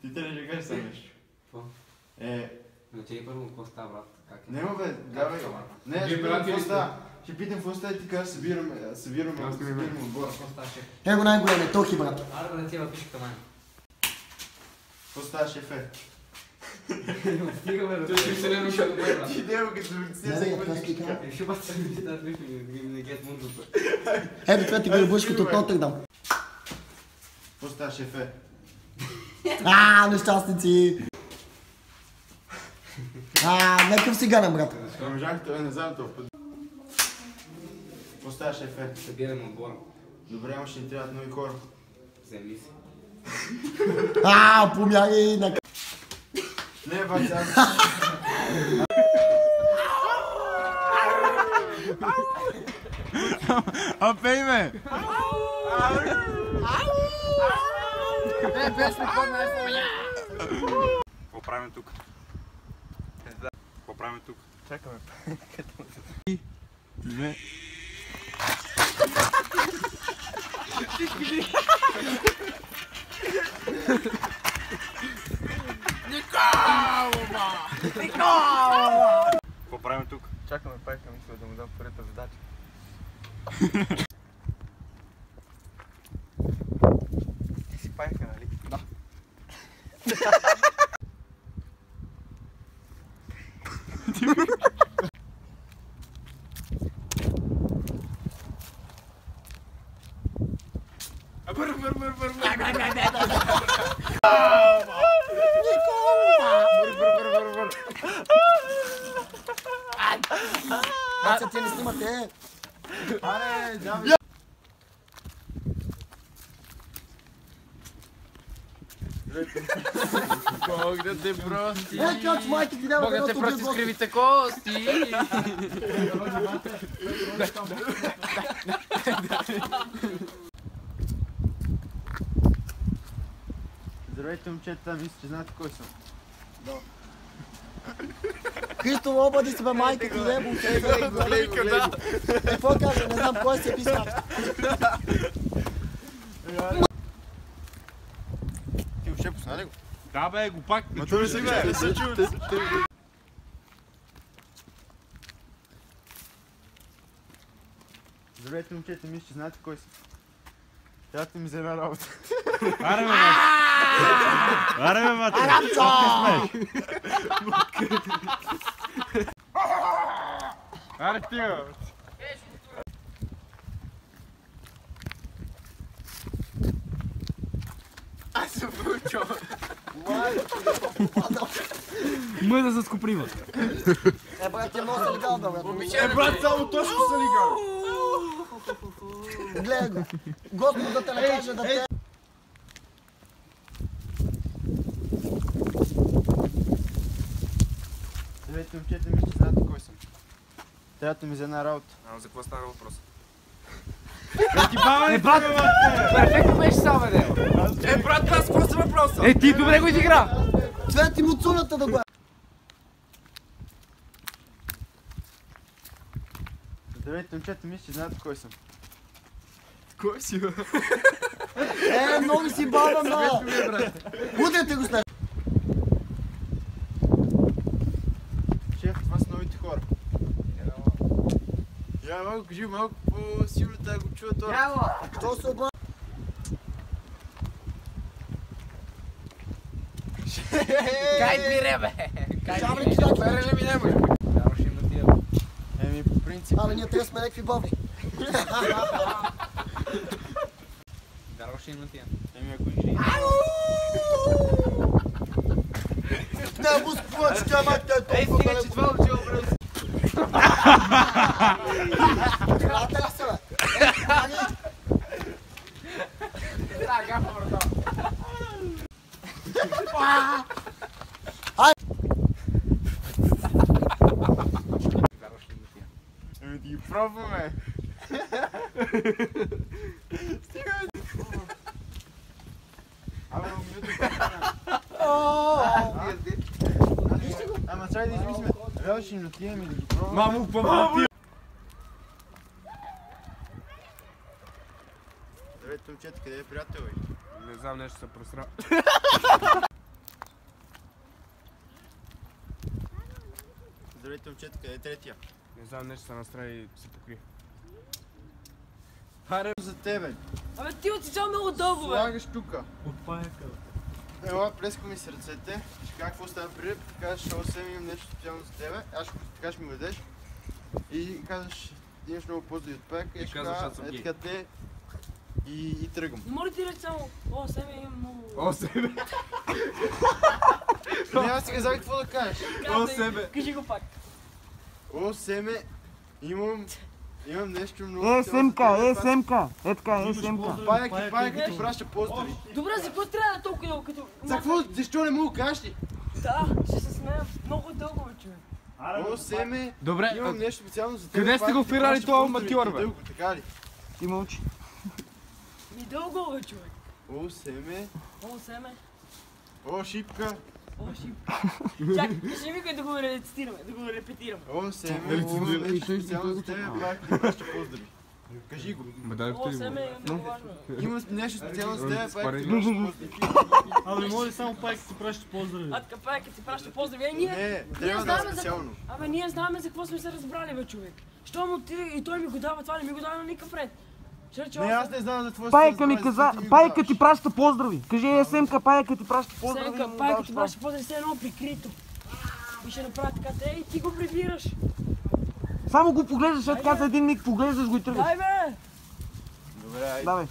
Ти трябва да кажеш само нещо. Какво? Начай първо, какво става, брат? Нема бе, давай. Не, ще питам какво става. Ще питам какво става и ти кажа, събираме отбора. Его най-голем Тохи, брат. Арба да ти въпиши към мен. Какво става, шефе? Стига бе, Той ще се не руша добре, брат. Ти няма като лице се квалифика. Шубата се ми да виж ми гет мундото. Ето това ти го бъшкото от Нотърдам. Какво става, шефе? Нещастници! Някакъв си ганам, брат. Можах това не знам толкова. Какво става, шефе? Събираме отбора. Добре, ама ще ни трябват нови хора. Вземи си. Помяги на... Не, бача. Пей ме! Без ми ходна айфоня! Какво правим тук? Какво правим тук? Чакаме. Две. Какво правим тук? Чакаме пайка, мисля да му дам първата задача. Ти си пайка, нали? Да. Баца, те не снимате! Аре, давай! Бог да те прости! Как майки ти няма Бог да те прости с кривите кости! Здравейте, момчета, мисля, че знаете кой съм. Христо, обади се бе майка ти, лебо, какво кажа, не знам кой се писва. Ти въобще посна ли го? Да бе, го пак! Ма то не се гледа, не се чува. Здравейте, момчета, мисля, че знаете кой съм. Трябвате ми за една работа. Аре бе, мат! Аре бе, мат! Аре стига! Аз съм получил. Мъда с куприва. Брат, ти много са легал, да, бе. Брат, само точно са лигали. Гледай го. Господ да те накаже да те... Здравейте, момчета, мисля, че знаете кой съм. Трябвате ми за една работа. А, за какво става въпрос? Ти баба, брат! Перфектно беше само, бе! брат, аз какво са въпроса? Ти добре го изигра! Цвети му цуната да го е. Здравейте, момчета, мисля, че знаете кой съм. Кой си, бе? Много си баба, ма! Удрете го с него! Шеф, това са новите хора. Я малко, кажи малко по-силно да го чува това. Браво! Що се обла... Кай пире, бе! Чавли ти да Пере ли ми не може? Браво, ще има тия. Еми, по принцип. Абе, ние трябва сме някакви баби. Браво, ще има тия. Еми, ако ще има. Не, бус, плачи, тя мак, те е толкова Стига, че това учило, брат. Крата ли се, бе? Така, хората. Браво, ще има тия. Еми, да ги пробваме. Абе, ама чай да измислиме. Реално ще им отидем и да ги пробваме. Мамо, по-мамо! Здравейте, момчета, къде е приятел? Не знам. знам, нещо се просра. Здравейте, момчета, къде е третия? Не знам, нещо се настрои и се покри. За тебе. Абе ти отичал много дълго, бе! Слагаш тука. От паяка. Ела, плеска ми сърцете. Ще кажа какво става при риб. Кажеш, осем имам нещо специално за тебе. Аз така ще ми го дадеш. И казваш, имаш много поздрави от паяка. И ще кажа, е така те. И тръгвам. Не може ти реч само, о, себе имам много... О, себе! Не, аз ти казах какво да кажеш. О, себе! Кажи го пак. О, семе, имам нещо много... Семка, Семка. Е така, Семка. Паяка ти праща поздрави. Добре, за какво трябва да толкова дълго, като... За какво? Защо не му го кажеш ли? Да, ще се смея. Много дълго, бе, човек. О, семе, Добре, имам нещо специално за теб. къде сте го фирали това матьор, бе? Дълго, така ли? Ти мълчи. Ми дълго, бе, човек. О, семе, О, семе. о, шипка, О, шип. Чакай, ще викай да го рецитираме, да го репетираме. о, семе, нещо специално за теб, паяка ти праща поздрави. Кажи го. О, семе е много важно. Имам нещо специално за теб, паяка ти Спарени. праща поздрави. Абе, може само пайка ти праща поздрави. А така паяка ти праща поздрави. Е, ние... Не, трябва да е знаем за- специално. Абе, ние знаем за какво сме се разбрали, бе, човек. Що му отиде и той ми го дава това, не ми го дава на никакъв ред. Ще рече, Не, аз не знам за какво Пайка ми каза, пайка ти праща поздрави. Кажи, Семка, пайка ти праща поздрави. Сенка, пайка ти праща поздрави, все едно прикрито. И ще направи така, ей, ти го прибираш. Само го поглеждаш, след така за един миг поглеждаш го и тръгваш. Дай, бе! Добре, айде. Давай.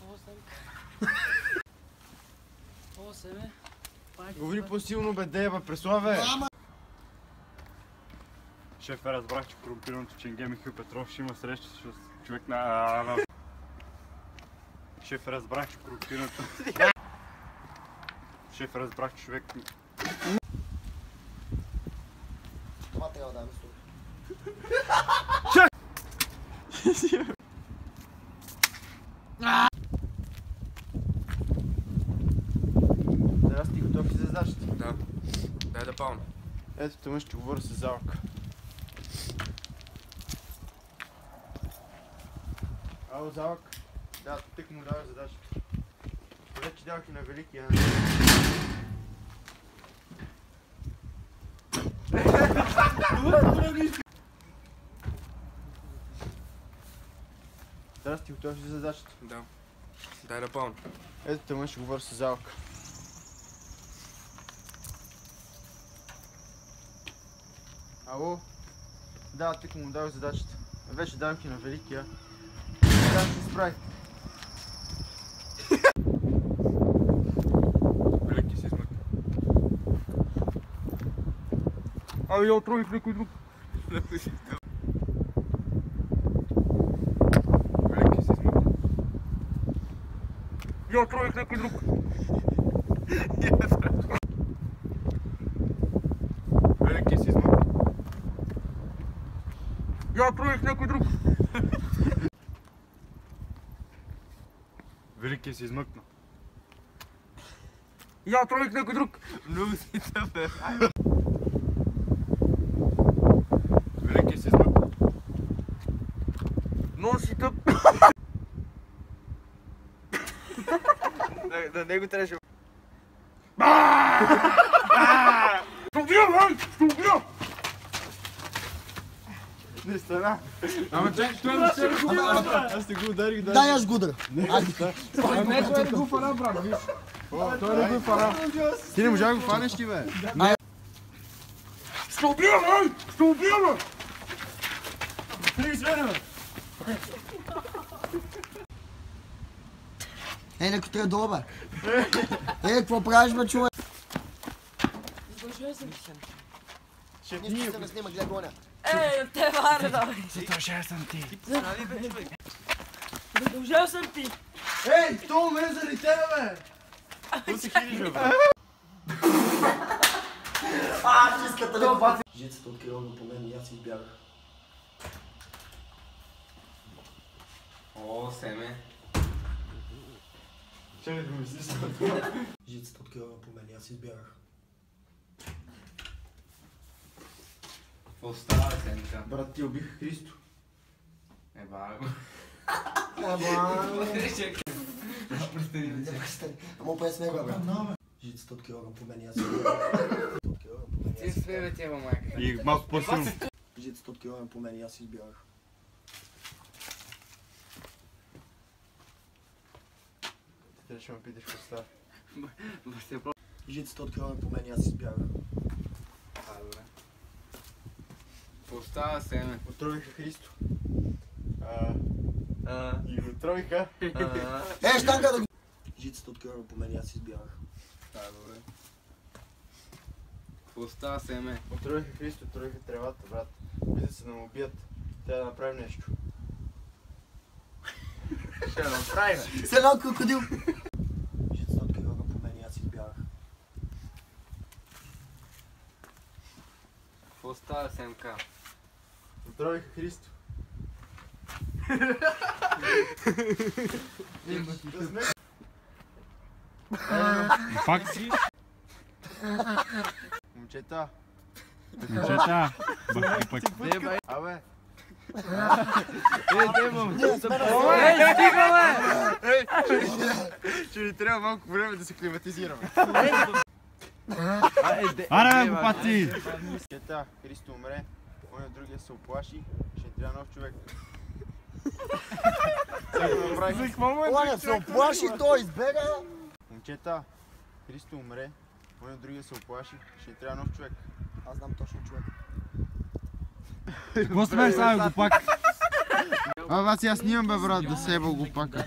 О, Сенка. О, себе. Пайка. Говори по-силно, бе, деба, преславе. Шеф, разбрах, че корумпираното Ченге Михаил Петров ще има среща с човек на... Шеф, разбрах, че корумпираното... Шеф, разбрах, че човек... Това трябва да е Здрасти, готов ли за задачата? Да. Дай да пълна. Ето, тъмън ще говоря с Залка. Ало, Залък. Да, тък му дава задачата. Вече дадох и на Великия. Здрасти, готов ли за задачата? Да. Дай да пълна. Ето, тъмън ще говоря с Залка. Ало? Да, тък му дадох задачата. Вече дадох и на Великия. Да, ще се справи. Велики си смък. Ами я отрових някой друг. Велики си смък. Я отрових някой друг. Велики си смък. Я отрових някой друг. Великия се измъкна. Я отрових някой друг. Много си тъпе. Великия се измъкна. Много си тъп. На него трябваше... Не стана. Ама чакай, той не се ръкува. Аз те го ударих, Дай аз го ударя. А не, той не го фана, брат, виж. Той не го фана. Ти не можа да го фанеш ти, бе. Ще убия, бе! Ще убия, бе! Некой трябва долу, бе. Какво правиш, бе, човек? Излъжуя съм ти. Шеф, се не снима, гледай гоня. Ей, те варе, да. Задължая съм ти. Задължал съм ти. Ей, то ме заради тебе, бе! Какво се хилиш, бе? Искате ли пати? Жицата открила го по мен и аз избягах. О, семе. Чакай да го мислиш. Жицата открила го по мен и аз избягах. Какво става, Сенка? Брат, ти убих Христо. Еба. Ама... Пръстените. Ама опре с него, бе. Жицата от килограм по мен и аз си Ти све, бе, тя, майка. И малко по-силно. Жицата от килограм по мен и аз си избягах. Ти ще ме питаш какво става. Жицата от килограм по мен и аз си избягах. Добре. Остава семе. Отровиха Христо. И го отровиха. Штанга да го... Жицата от килограм по мен и аз си избягах. Добре. Остава семе. Отровиха Христо, отровиха тревата, брат. Мисля се да му убият. Трябва да направим нещо. Ще да направим. С едно крокодил! Жицата от килограм по мен и аз си избягах. Остава семка. Отровиха Христо. Пак си? Момчета. Момчета. Бъхте пък. Абе. Стига, бе! Ще ни трябва малко време да се климатизираме. Аре, глупаци! Момчета, Христо умре. Оня другия се оплаши. Ще ни трябва нов човек. Оня се оплаши, той избега. Момчета, Христо умре. Оня другия се оплаши. Ще ни трябва нов човек. Аз знам точно човек. Какво смееш сега, глупак? Аз снимам, бе, брат, да се еба глупака.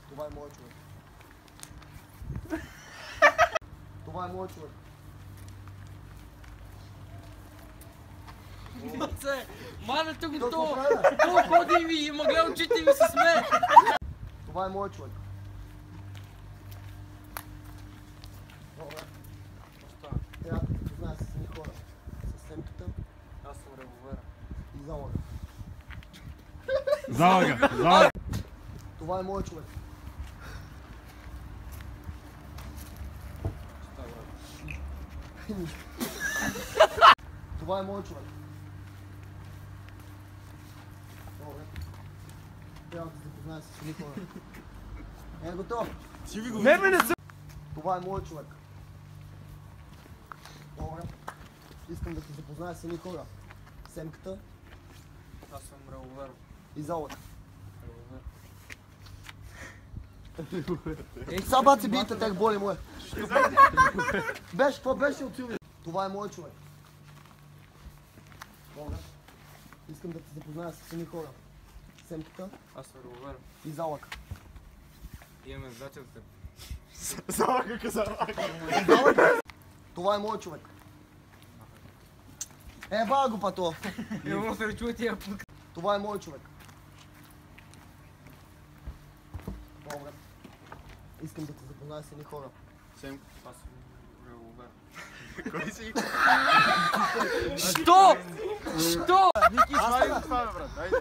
Това е моят човек. Това е моят човек. Манете го Какво то! прави, бе? То ходи ми и ма гледа очите ми се смее! Това е моят човек. Добре. Трябва да те позная с едни хора. С семката Аз съм револвера. и залага. Залага, залага. Това е моят човек. Това е моят човек. Добре. Трябва да се запозная с едни хора. Е, готов. Не, бе, не съм! Това е моят човек. Добре. Искам да те запозная с едни хора. Семката Аз съм револвер. и залък. Сега баци бийте, тех боли му е. Беше, какво беше от Силви? Това е моят човек. Добре. Искам да те запозная с едни хора. Семката Аз съм револвер. и залък. Имаме задача за теб. Залага каза. Това е моят човек. Еба го пато. Не мога да се речува тия пук. Това е моят човек. Добре. Искам да те запозная с едни хора. Семко. Аз съм револвер. Кой си? Що? Що? Ники, свали го това, бе, брат. Айде.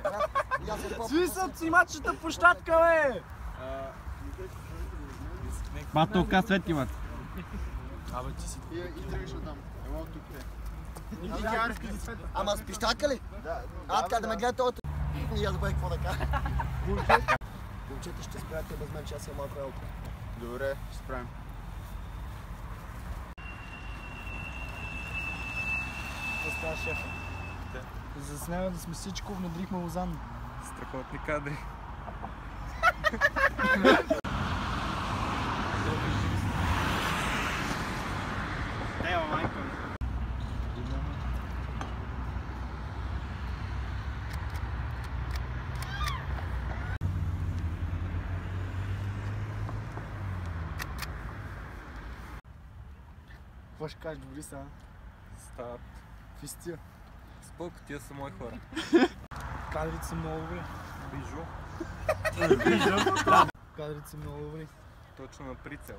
Свисат си матчата площадка, бе! Батока свети, мат. И тръгаш оттам. Ела от тук те. Ники, арски си света. Ама с пищатка ли? А, така да ме гледате от... И аз забравих какво да кажа. Момчета ще спряте без мен, че аз имам малко работа. Добре, ще справим. Това става шефа. За да снема да сме всичко, внедрихме Лозан. Страхотни кадри. Ева, майка ми. Какво ще кажеш, добри са? Стават. Фистия. Спълко, тия са мои хора. Кадрите са много добри. Бижу. Кадрите са много добри. Точно на прицел.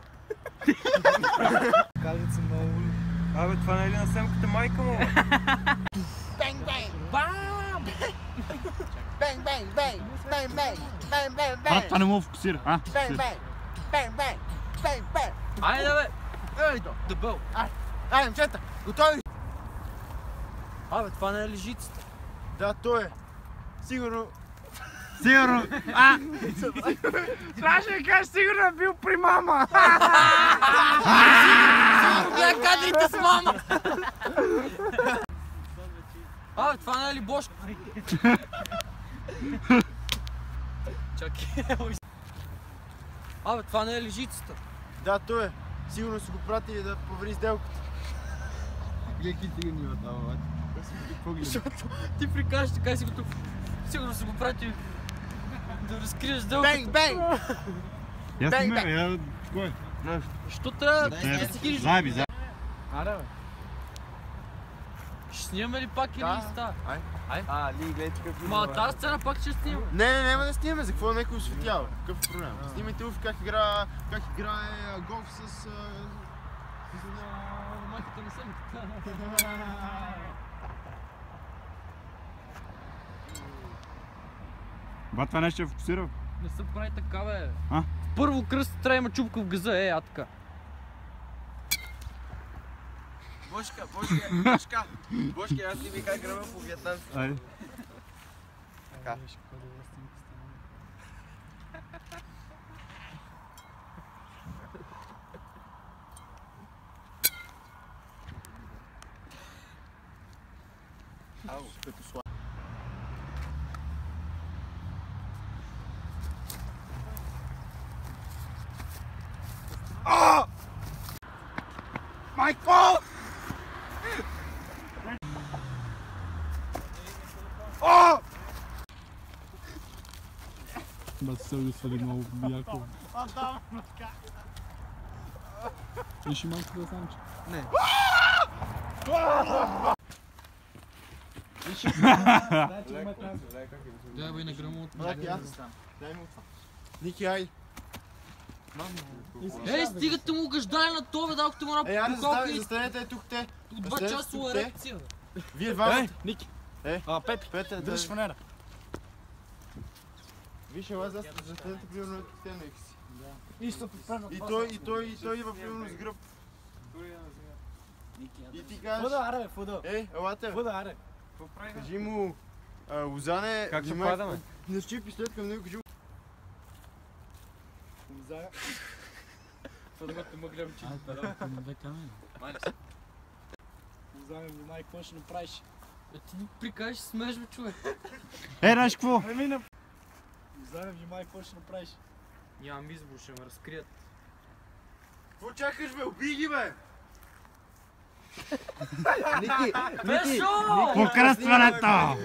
Кадрите са много добри. Абе, това не е ли на семката майка му? Брат, това не му фокусира, а? Айде, бе! Ей, дебел! Айде, момчета, готови? Абе, това не е ли жицата? Да, то е. Сигурно Сигурно. Трябваше да кажеш, сигурно е бил при мама. Гледа кадрите с мама. Това не е ли Бошко? Чакай. Това не е ли жицата? Да, то е. Сигурно си го пратили да провери сделката. Гледай какви тигани има там, бе. Защото ти прикажеш така си готов. Сигурно си го прати да разкриеш сделката. Бенг, бенг! Кой? Що трябва да си хилиш? Заби. Аре, бе. Ще снимаме ли пак или ста? Ли, гледай тук. Ма тази сцена пак ще снимаме. Не, няма да снимаме. За какво някой осветява? Какъв е проблем? Снимайте Уф как играе голф с... Майката на семката. Ба, това нещо е фокусирал. Не се прави така, бе. А? Първо кръст трябва да има чупка в газа, така. Бошка, аз ти ви как гръба по вьетнамски. Айде. Така. Майко! Да се го свали много яко. Виж и малко да санче. Не. Дай бе на грамо от Дай му това. Ники, ай. Ей, стигате му гъждане на това, бе, дадохте му на поколка и застанете тук те. от 2 часова ерекция. Вие двамата. Ники. Пепи. Дръж фанера. Виж, ела застанете примерно тук те на икси. Нищо подпрено. И той има примерно с гръб. И ти кажеш... Фуда, аре, фуда. Елате. Фуда, аре. Кажи му... Лозане... Как ще падаме? Не щи пистолет към него, кажи му... Лозане. Това да го гледам, че Две камери. Лозане, внимай, какво ще направиш? Ти ни прикажеш, смеш, бе, човек. Знаеш какво? Лозане, внимай, какво ще направиш? Нямам избор, ще ме разкрият. Какво чакаш, бе? Убий ги, бе! Пешо! Покръстването!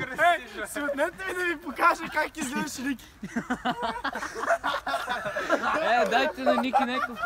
Светнете ми да ви покажа как изглеждаш, Ники. Дайте на Ники Неков.